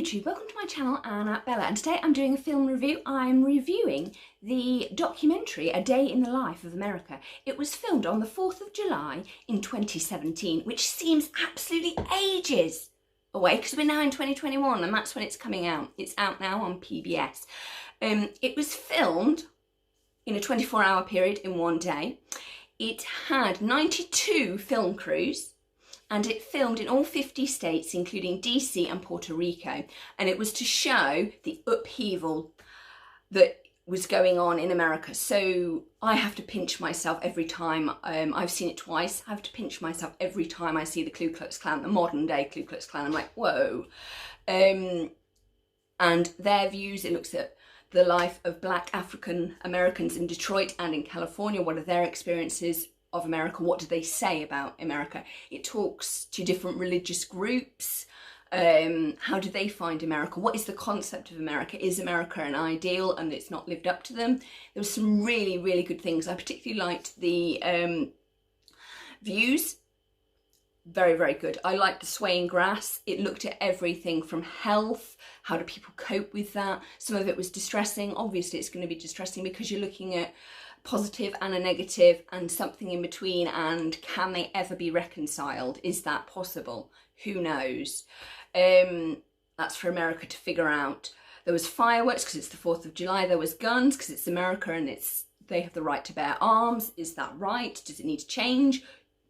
YouTube, welcome to my channel, Anna Bella, and today I'm doing a film review. I'm reviewing the documentary A Day in the Life of America. It was filmed on the 4th of July in 2017, which seems absolutely ages away because we're now in 2021 and that's when it's coming out. It's out now on PBS. It was filmed in a 24-hour period in one day. It had 92 film crews, and it filmed in all 50 states, including DC and Puerto Rico. And it was to show the upheaval that was going on in America. So I have to pinch myself every time, I've seen it twice, I have to pinch myself every time I see the Ku Klux Klan, the modern day Ku Klux Klan. I'm like, whoa. And their views, it looks at the life of Black African Americans in Detroit and in California. What are their experiences of America? What do they say about America? It talks to different religious groups. How do they find America? What is the concept of America? Is America an ideal and it's not lived up to them? There was some really, really good things. I particularly liked the views. Very, very good. I liked the swaying grass. It looked at everything from health, how do people cope with that? Some of it was distressing. Obviously it's going to be distressing because you're looking at positive and a negative and something in between, and can they ever be reconciled? Is that possible? Who knows? That's for America to figure out. There was fireworks because it's the 4th of July. There was guns because it's America and they have the right to bear arms. Is that right? Does it need to change?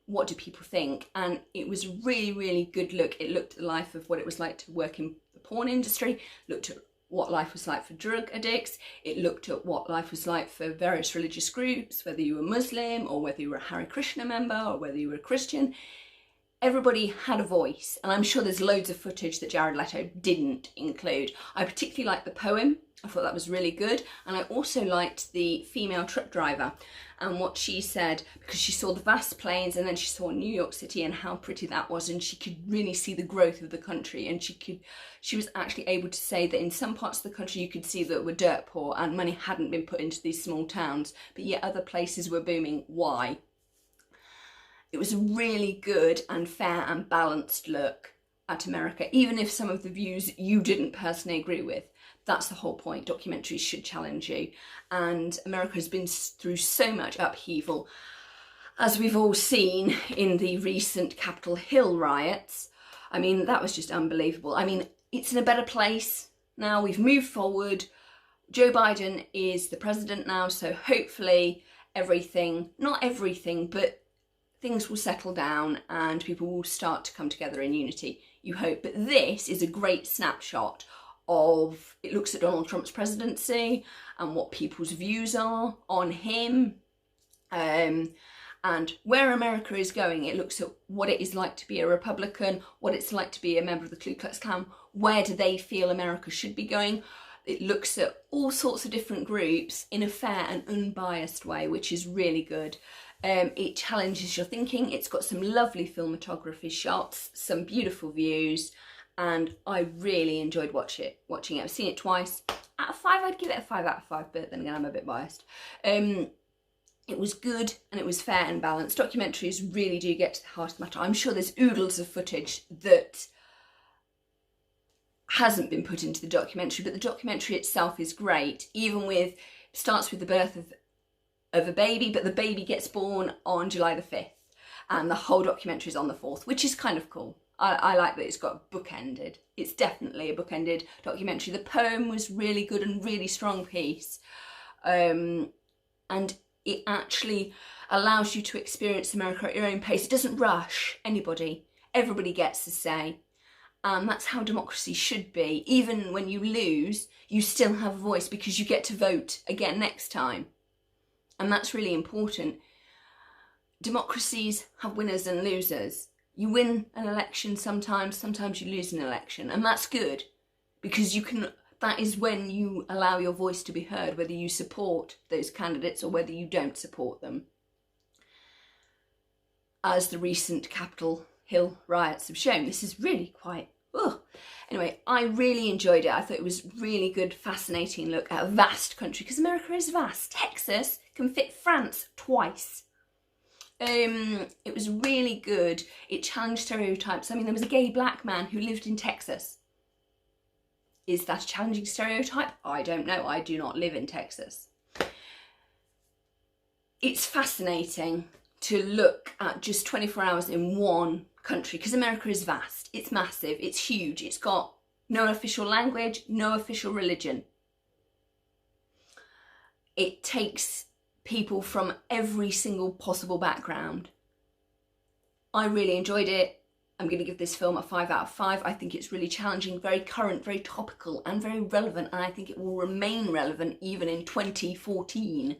What do people think? And it was a really, really good look. It looked at the life of what it was like to work in the porn industry, looked at what life was like for drug addicts. It looked at what life was like for various religious groups, whether you were Muslim or whether you were a Hare Krishna member or whether you were a Christian. Everybody had a voice, and I'm sure there's loads of footage that Jared Leto didn't include. I particularly liked the poem. I thought that was really good. And I also liked the female truck driver and what she said, because she saw the vast plains and then she saw New York City and how pretty that was, and she could really see the growth of the country, and she was actually able to say that in some parts of the country you could see that were dirt poor and money hadn't been put into these small towns, but yet other places were booming. Why? It was a really good and fair and balanced look at America, even if some of the views you didn't personally agree with. That's the whole point. Documentaries should challenge you. And America has been through so much upheaval, as we've all seen in the recent Capitol Hill riots. I mean, that was just unbelievable. I mean, it's in a better place now. We've moved forward. Joe Biden is the president now, so hopefully everything, not everything, but things will settle down and people will start to come together in unity, you hope. But this is a great snapshot of, it looks at Donald Trump's presidency and what people's views are on him, and where America is going. It looks at what it is like to be a Republican, what it's like to be a member of the Ku Klux Klan, where do they feel America should be going. It looks at all sorts of different groups in a fair and unbiased way, which is really good. It challenges your thinking. It's got some lovely cinematography shots, some beautiful views, and I really enjoyed watching it. I've seen it twice. Out of 5, I'd give it a 5 out of 5, but then again, I'm a bit biased. It was good and it was fair and balanced. Documentaries really do get to the heart of the matter. I'm sure there's oodles of footage that hasn't been put into the documentary, but the documentary itself is great. Even with, starts with the birth of a baby, but the baby gets born on July the 5th and the whole documentary is on the 4th, which is kind of cool. I like that it's got bookended. It's definitely a bookended documentary. The poem was really good and really strong piece. And it actually allows you to experience America at your own pace. It doesn't rush anybody. Everybody gets to say. And that's how democracy should be. Even when you lose, you still have a voice because you get to vote again next time. And that's really important. Democracies have winners and losers. You win an election sometimes you lose an election, and that's good because that is when you allow your voice to be heard, whether you support those candidates or whether you don't support them. As the recent Capitol Hill riots have shown, this is really quite, Anyway, I really enjoyed it. I thought it was really good, fascinating look at a vast country, because America is vast. Texas can fit France twice. It was really good. It challenged stereotypes. I mean, there was a gay black man who lived in Texas. Is that a challenging stereotype? I don't know. I do not live in Texas. It's fascinating to look at just 24 hours in one country, because America is vast, it's massive, it's huge, it's got no official language, no official religion. It takes people from every single possible background. I really enjoyed it. I'm going to give this film a 5 out of 5. I think it's really challenging, very current, very topical and very relevant, and I think it will remain relevant even in 2014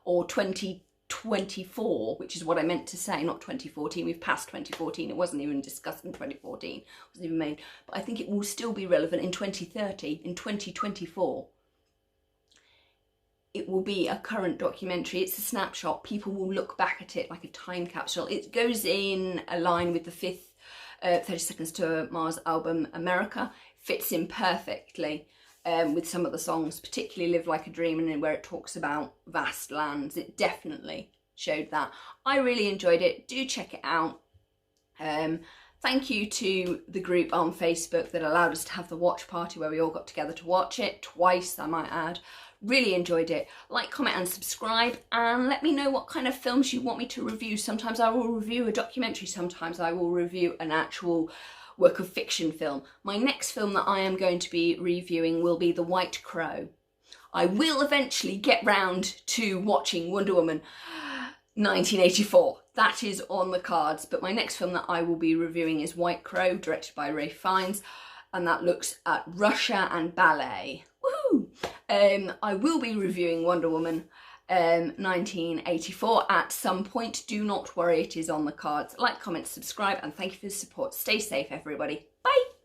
or 2024, which is what I meant to say, not 2014. We've passed 2014. It wasn't even discussed in 2014. It wasn't even made. But I think it will still be relevant in 2030, in 2024. It will be a current documentary. It's a snapshot. People will look back at it like a time capsule. It goes in a line with the fifth 30 Seconds to Mars album, America. Fits in perfectly with some of the songs, particularly Live Like a Dream, and where it talks about vast lands. It definitely showed that. I really enjoyed it. Do check it out. Thank you to the group on Facebook that allowed us to have the watch party where we all got together to watch it, twice I might add. Really enjoyed it. Like, comment and subscribe, and let me know what kind of films you want me to review. Sometimes I will review a documentary, sometimes I will review an actual work of fiction film. My next film that I am going to be reviewing will be The White Crow. I will eventually get round to watching Wonder Woman 1984. That is on the cards, but my next film that I will be reviewing is White Crow, directed by Ralph Fiennes, and that looks at Russia and ballet. Woohoo! I will be reviewing Wonder Woman 1984 at some point. Do not worry, it is on the cards. Like, comment, subscribe, and thank you for the support. Stay safe, everybody. Bye!